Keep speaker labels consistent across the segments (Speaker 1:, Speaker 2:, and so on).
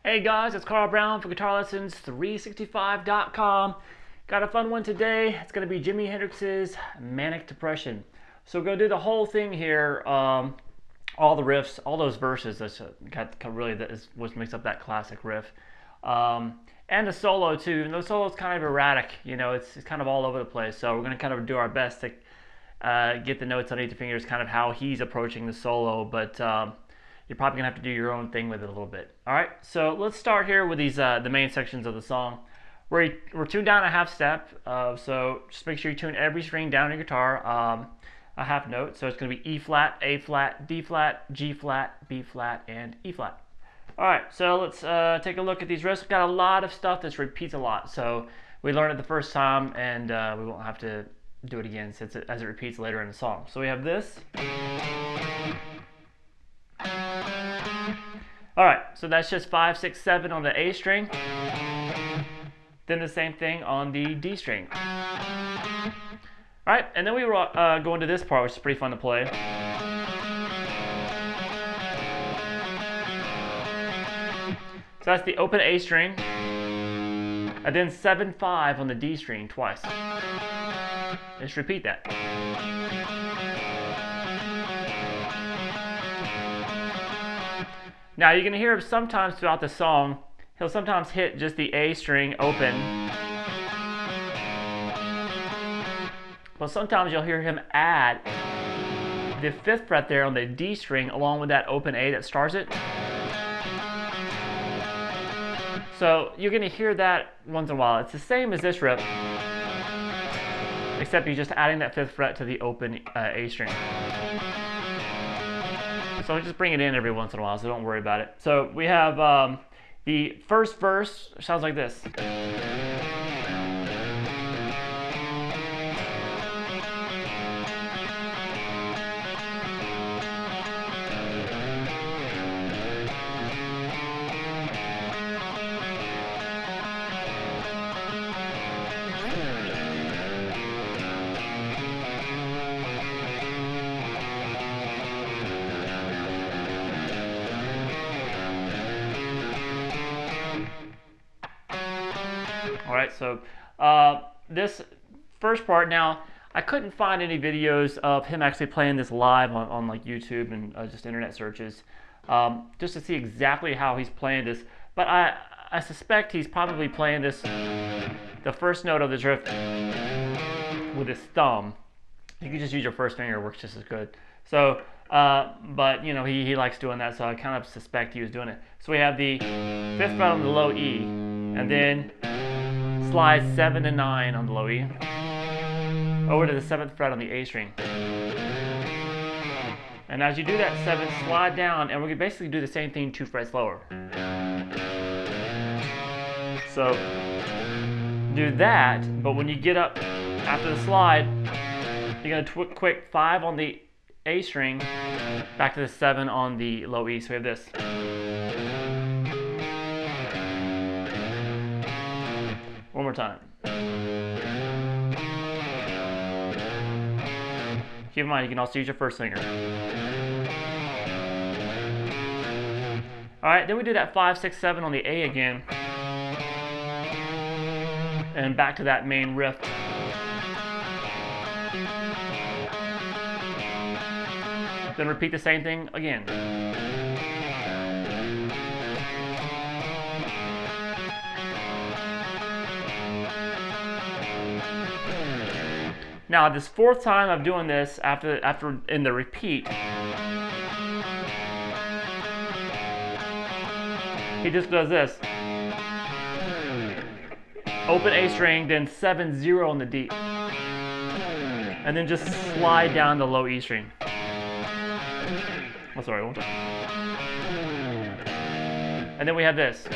Speaker 1: Hey guys, it's Carl Brown for GuitarLessons365.com. Got a fun one today. It's going to be Jimi Hendrix's Manic Depression. So we're going to do the whole thing here, all the riffs, all those verses. That's really that is what makes up that classic riff, and the solo too. And the solo's kind of erratic, you know, it's kind of all over the place. So we're going to kind of do our best to get the notes underneath the fingers, kind of how he's approaching the solo, but you're probably gonna have to do your own thing with it a little bit. All right, so let's start here with these the main sections of the song. We're tuned down a half step, so just make sure you tune every string down in your guitar a half note. So it's gonna be E flat, A flat, D flat, G flat, B flat, and E flat. All right, so let's take a look at these riffs. We've got a lot of stuff that repeats a lot, so we learned it the first time, and we won't have to do it again since as it repeats later in the song. So we have this. All right, so that's just 5, 6, 7 on the A string. Then the same thing on the D string. All right, and then we go into this part, which is pretty fun to play. So that's the open A string, and then 7, 5 on the D string twice. Just repeat that. Now you're going to hear him sometimes throughout the song, he'll sometimes hit just the A string open. But sometimes you'll hear him add the 5th fret there on the D string along with that open A that starts it. So you're going to hear that once in a while. It's the same as this riff, except you're just adding that 5th fret to the open A string. So just bring it in every once in a while, so don't worry about it. So we have the first verse sounds like this. All right, so this first part, now I couldn't find any videos of him actually playing this live on like YouTube and just internet searches, just to see exactly how he's playing this. But I suspect he's probably playing this, the first note of this riff, with his thumb. You can just use your first finger, it works just as good. So, but you know, he likes doing that, so I kind of suspect he was doing it. So we have the 5th fret on the low E, and then slide 7 and 9 on the low E, over to the 7th fret on the A string. And as you do that 7, slide down, and we're going to basically do the same thing 2 frets lower. So do that, but when you get up after the slide, you're going to quick 5 on the A string, back to the 7 on the low E. So we have this. One more time. Keep in mind, you can also use your first finger. All right, then we do that 5, 6, 7 on the A again, and back to that main riff. Then repeat the same thing again. Now this 4th time of doing this, after in the repeat, he just does this. open A string, then 7-0 on the D. And then just slide down the low E string. Oh, sorry, one time. And then we have this.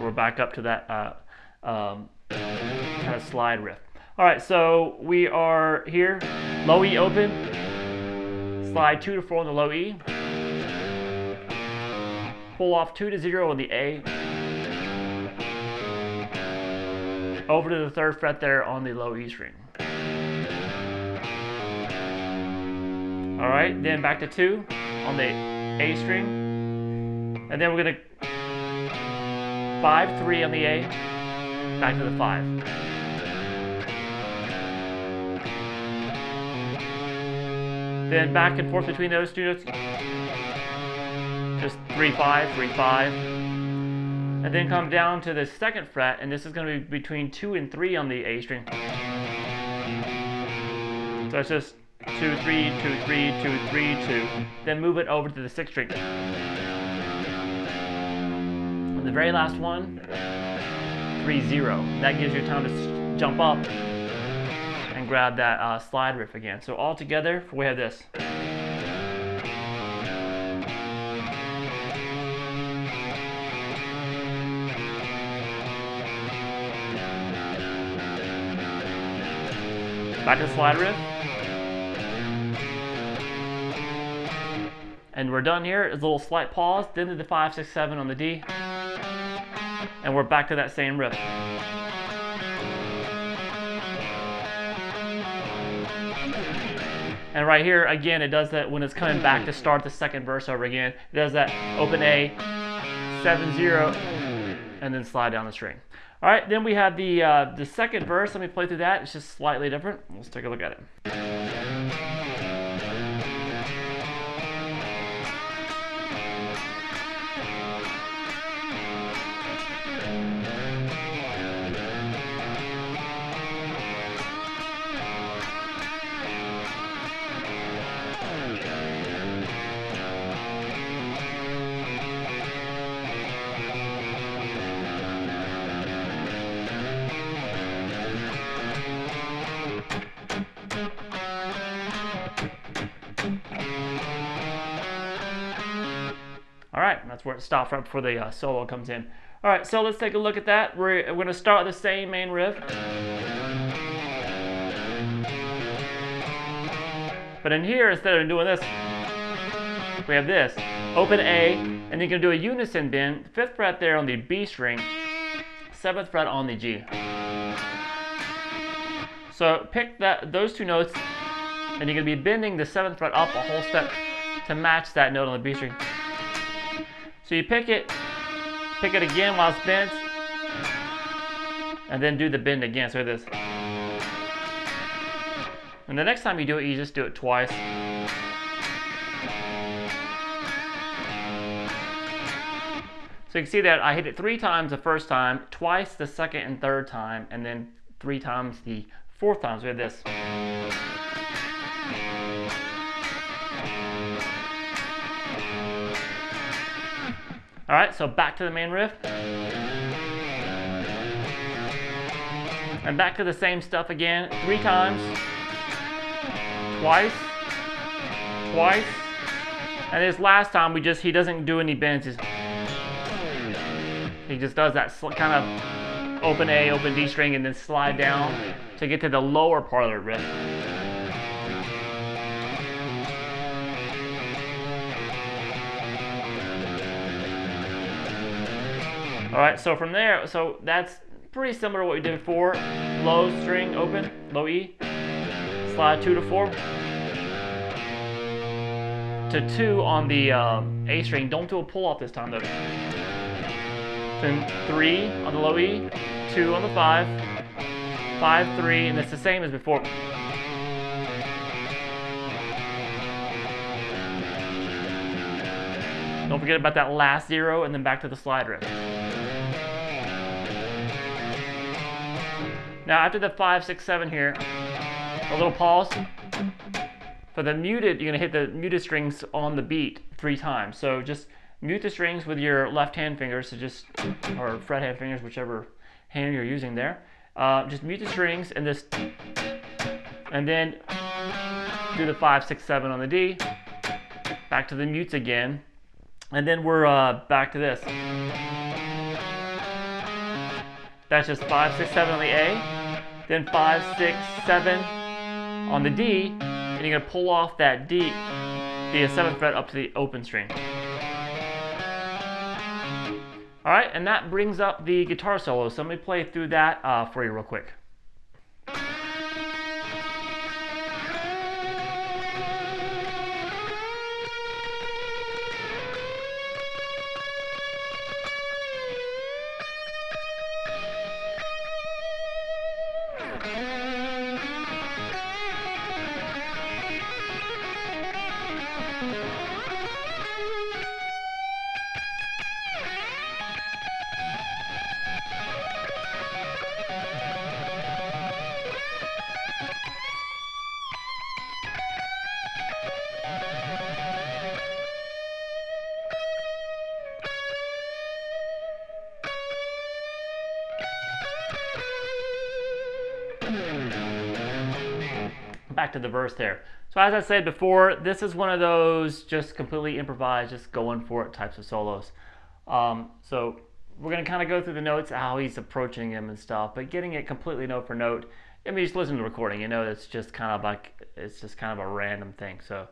Speaker 1: We're back up to that kind of slide riff. All right, so we are here, low E open, slide 2-4 on the low E, pull off 2-0 on the A, over to the 3rd fret there on the low E string. All right, then back to 2 on the A string, and then we're gonna 5-3 on the A, back to the 5. Then back and forth between those two notes, just 3-5, 3-5, and then come down to the 2nd fret, and this is going to be between 2 and 3 on the A string. So it's just 2-3, 2-3, 2-3, 2. Then move it over to the 6th string. And the very last one, 3-0. That gives you time to jump up and grab that slide riff again. So all together, we have this. Back to the slide riff. And we're done here. It's a little slight pause, then to the 5, 6, 7 on the D. And we're back to that same riff. And right here, again, it does that when it's coming back to start the 2nd verse over again. It does that open A, 7-0, and then slide down the string. All right, then we have the 2nd verse. Let me play through that. It's just slightly different. Let's take a look at it. All right, that's where it stops right before the solo comes in. All right, so let's take a look at that. We're going to start with the same main riff. But in here, instead of doing this, we have this. Open A, and then you're going to do a unison bend. 5th fret there on the B string, 7th fret on the G. So pick those 2 notes, and you're going to be bending the 7th fret up a whole step to match that note on the B string. So you pick it again while it's bent, and then do the bend again, so this. And the next time you do it, you just do it twice. So you can see that I hit it 3 times the first time, twice the 2nd and 3rd time, and then 3 times the 4th time, so we have this. All right, so back to the main riff. And back to the same stuff again, 3 times, twice, and this last time he doesn't do any bends. He just does that kind of open A, open D string, and then slide down to get to the lower part of the riff. All right, so from there, so that's pretty similar to what we did before. Low string open, low E, slide 2-4 to 2 on the A string. Don't do a pull off this time though. Then 3 on the low E, 2 on the 5, 5, 3, and it's the same as before. Don't forget about that last 0, and then back to the slide riff. Now after the 5, 6, 7 here, a little pause. For the muted, you're gonna hit the muted strings on the beat 3 times. So just mute the strings with your left hand fingers, so just, or fret hand fingers, whichever hand you're using there. Just mute the strings and this, and then do the 5, 6, 7 on the D. Back to the mutes again, and then we're back to this. That's just 5, 6, 7 on the A, then 5, 6, 7 on the D. And you're going to pull off that D, the 7th fret up to the open string. Alright, and that brings up the guitar solo. So let me play through that for you real quick. Back to the verse there. So as I said before, this is one of those just completely improvised, just going for it types of solos. So we're going to kind of go through the notes, how he's approaching them and stuff, but getting it completely note for note. I mean, just listen to the recording, you know, it's just kind of like, it's just kind of a random thing. So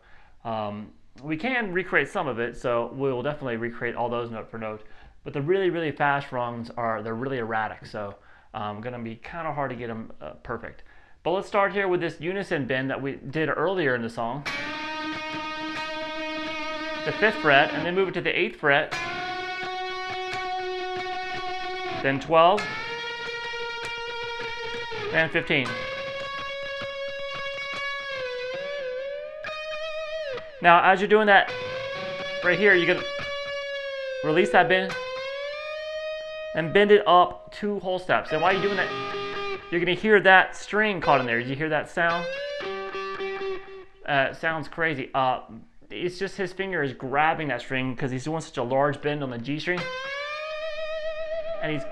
Speaker 1: we can recreate some of it, so we'll definitely recreate all those note for note. But the really, really fast runs they're really erratic, so going to be kind of hard to get them perfect. But let's start here with this unison bend that we did earlier in the song. The 5th fret, and then move it to the 8th fret. Then 12. And 15. Now, as you're doing that right here, you're going to release that bend and bend it up 2 whole steps. And while you're doing that, you're going to hear that string caught in there. Did you hear that sound? Sounds crazy. It's just his finger is grabbing that string because he's doing such a large bend on the G string. And he's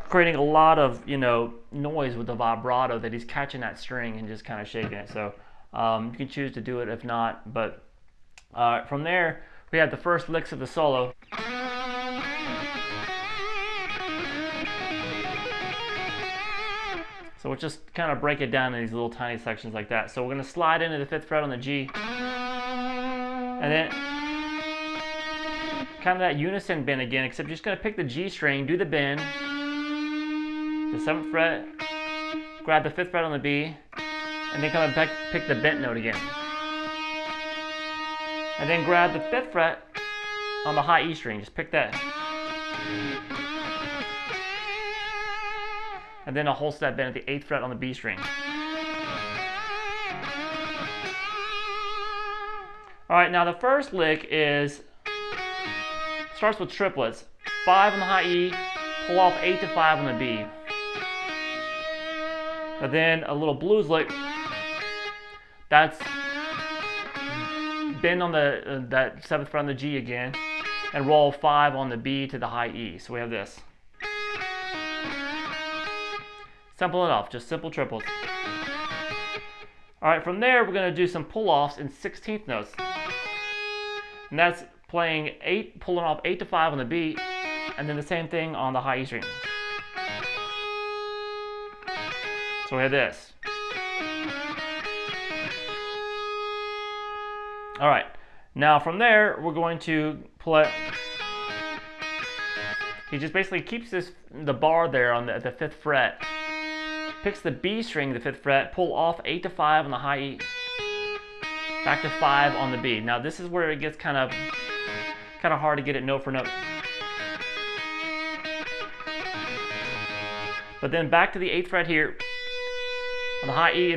Speaker 1: creating a lot of, you know, noise with the vibrato that he's catching that string and just kind of shaking it. So you can choose to do it if not. But from there, we have the first licks of the solo. So we'll just kind of break it down in these little tiny sections like that. So we're going to slide into the 5th fret on the G. And then kind of that unison bend again, except you're just going to pick the G string, do the bend, the 7th fret, grab the 5th fret on the B, and then come back, pick the bent note again. And then grab the 5th fret on the high E string, just pick that. And then a whole step bend at the 8th fret on the B string. Alright, now the first lick starts with triplets. 5 on the high E, pull off 8 to 5 on the B. And then a little blues lick. That's bend on that 7th fret on the G again, and roll 5 on the B to the high E. So we have this. Simple enough, just simple triples. Alright, from there we're going to do some pull-offs in 16th notes. And that's pulling off 8 to 5 on the B, and then the same thing on the high E string. So we have this. Alright, now from there we're going to play. He just basically keeps the bar there on the 5th fret. Picks the B string, the 5th fret, pull off 8 to 5 on the high E, back to 5 on the B. Now this is where it gets kind of hard to get it note for note. But then back to the 8th fret here on the high E,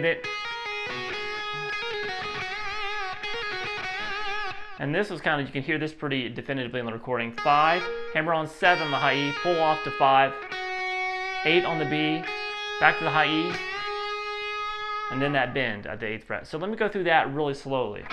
Speaker 1: and this was kind of, you can hear this pretty definitively in the recording. 5, hammer on 7 on the high E, pull off to 5, 8 on the B, back to the high E, and then that bend at the 8th fret. So let me go through that really slowly.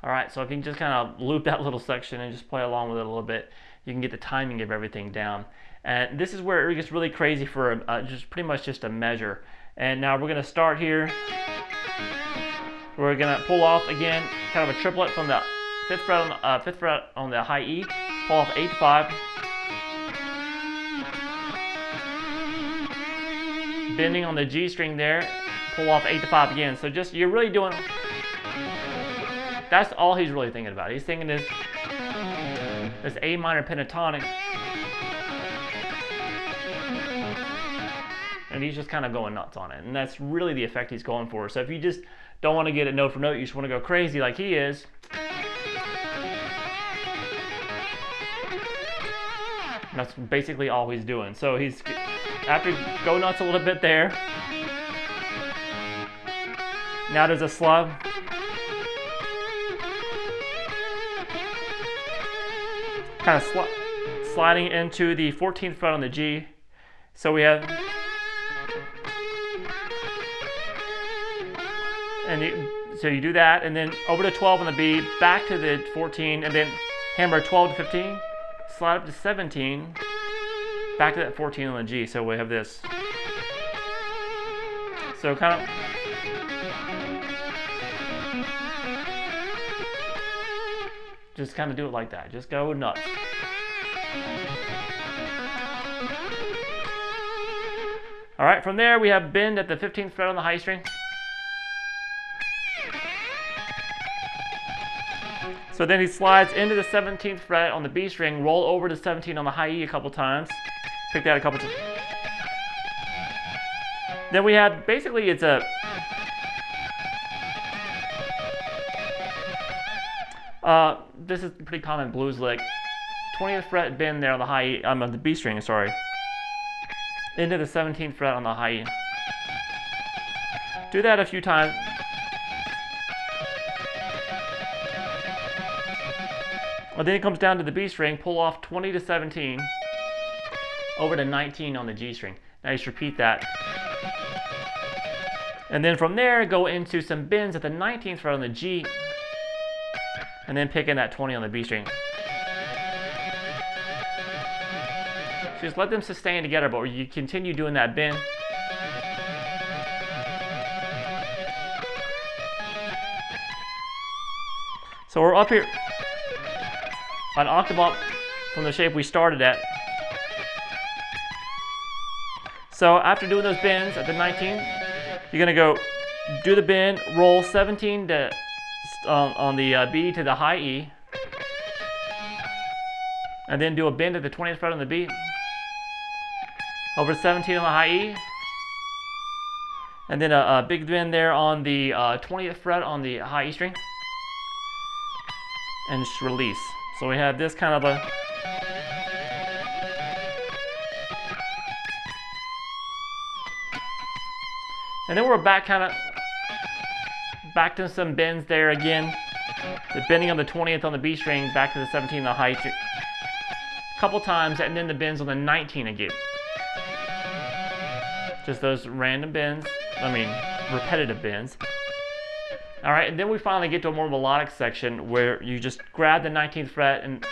Speaker 1: Alright, so if you can just kind of loop that little section and just play along with it a little bit, you can get the timing of everything down. And this is where it gets really crazy for just pretty much just a measure. And now we're going to start here. We're going to pull off again, kind of a triplet from the 5th fret on the high E, pull off 8 to 5, bending on the G string there, pull off 8 to 5 again. So just, you're really doing, that's all he's really thinking about. He's thinking this A minor pentatonic, and he's just kind of going nuts on it. And that's really the effect he's going for. So if you just don't want to get it note for note, you just want to go crazy like he is, that's basically all he's doing. So he's, after go nuts a little bit there, now there's a slug. Kind of sliding into the 14th fret on the G. So we have, so you do that, and then over to 12 on the B, back to the 14, and then hammer 12 to 15, slide up to 17, back to that 14 on the G. So we have this. So kind of, just kind of do it like that. Just go nuts. All right, from there we have bend at the 15th fret on the high string. So then he slides into the 17th fret on the B string, roll over to 17 on the high E a couple times. Pick that a couple times. Then we have, basically it's a, this is a pretty common blues lick. 20th fret bend there on the high E, on the B string, sorry. Into the 17th fret on the high E. Do that a few times. And then it comes down to the B string, pull off 20 to 17, over to 19 on the G string. Now just repeat that. And then from there, go into some bends at the 19th fret on the G, and then pick in that 20 on the B string. So just let them sustain together, but you continue doing that bend. So we're up here, an octave up from the shape we started at. So after doing those bends at the 19, you're gonna go do the bend, roll 17 to on the B to the high E, and then do a bend at the 20th fret on the B, over 17 on the high E, and then a big bend there on the 20th fret on the high E string, and just release. So we have this kind of a, and then we're back to some bends there again. The bending on the 20th on the B string, back to the 17 on the high string. A couple times, and then the bends on the 19 again. Just those random bends, repetitive bends. All right, and then we finally get to a more melodic section where you just grab the 19th fret and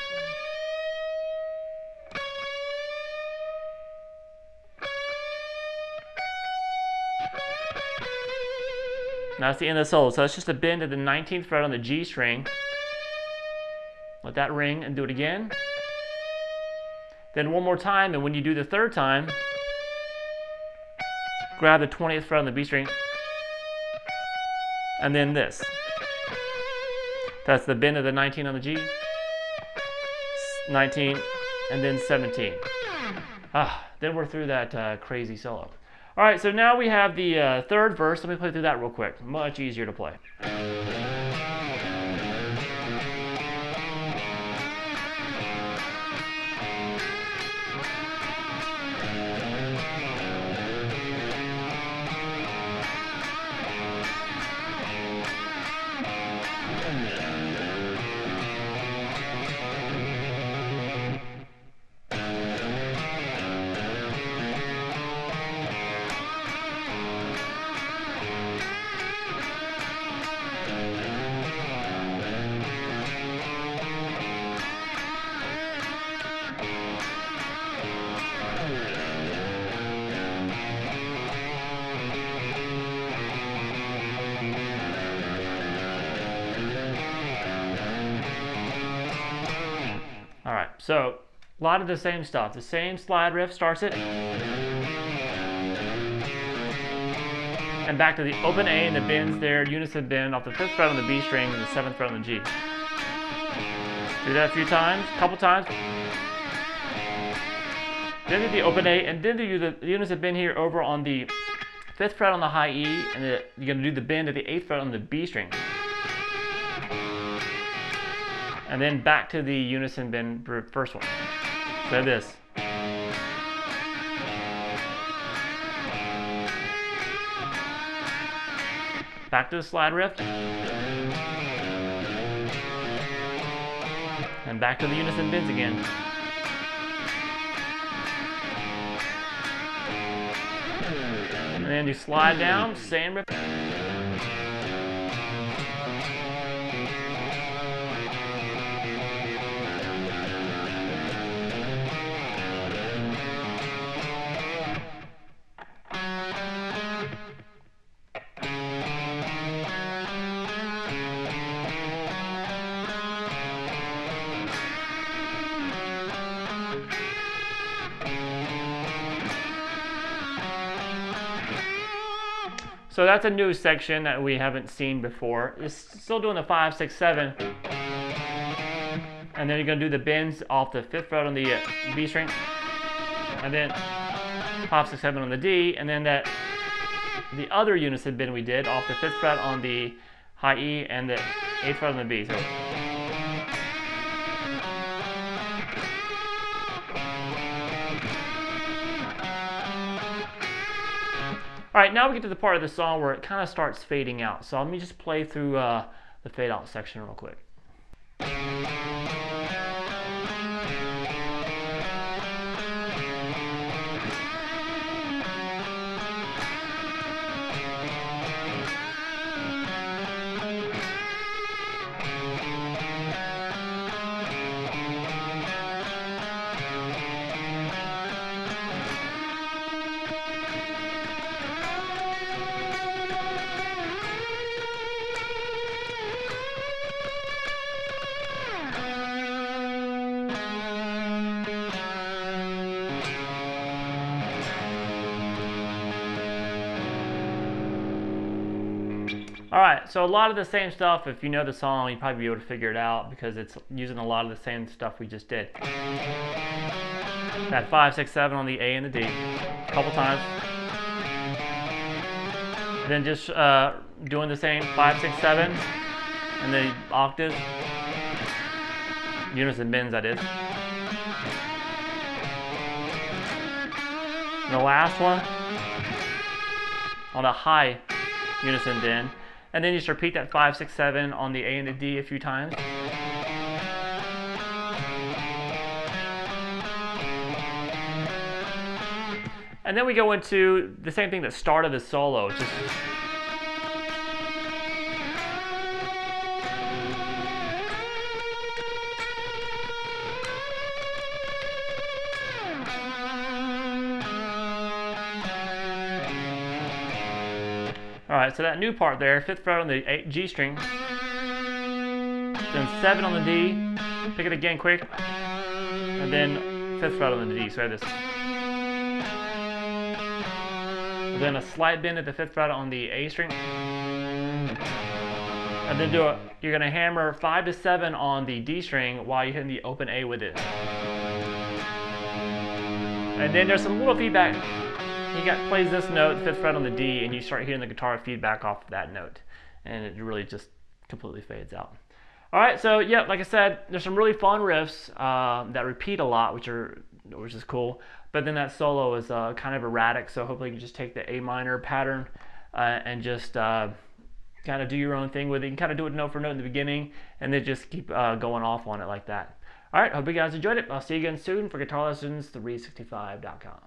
Speaker 1: now that's the end of the solo. So that's just a bend at the 19th fret on the G string. Let that ring and do it again. Then one more time, and when you do the third time, grab the 20th fret on the B string, and then this. That's the bend of the 19 on the G, 19, and then 17. Then we're through that crazy solo. All right, so now we have the third verse. Let me play through that real quick. Much easier to play. All right, so a lot of the same stuff. The same slide riff starts it. And back to the open A and the bends there, unison bend off the 5th fret on the B string and the 7th fret on the G. Do that a few times, a couple times. Then do the open A, and then do the unison bend here over on the 5th fret on the high E, and you're going to do the bend at the 8th fret on the B string. And then back to the unison bend for first one. So this. Back to the slide riff. And back to the unison bends again. And then you slide down, same riff. So that's a new section that we haven't seen before. It's still doing the 5, 6, 7. And then you're going to do the bends off the 5th fret on the B string. And then 5, 6, 7 on the D. And then the other unison bend we did off the 5th fret on the high E and the 8th fret on the B. So, all right, now we get to the part of the song where it kind of starts fading out. So let me just play through the fade out section real quick. Alright, so a lot of the same stuff. If you know the song, you'll probably be able to figure it out because it's using a lot of the same stuff we just did. That 5, 6, 7 on the A and the D a couple times. Then just doing the same 5, 6, 7 and the octaves. Unison bends, that is. And the last one on a high unison bend. And then you just repeat that 5, 6, 7 on the A and the D a few times. And then we go into the same thing that started the solo. Just Alright, so that new part there, 5th fret on the G string, then 7 on the D, pick it again quick, and then 5th fret on the D, so I have this. Then a slight bend at the 5th fret on the A string, and then you're going to hammer 5 to 7 on the D string while you're hitting the open A with it. And then there's some little feedback. He plays this note, 5th fret on the D, and you start hearing the guitar feedback off of that note. And it really just completely fades out. Alright, so yeah, like I said, there's some really fun riffs that repeat a lot, which is cool. But then that solo is kind of erratic, so hopefully you can just take the A minor pattern and just kind of do your own thing with it. You can kind of do it note for note in the beginning, and then just keep going off on it like that. Alright, hope you guys enjoyed it. I'll see you again soon for guitar lessons365.com.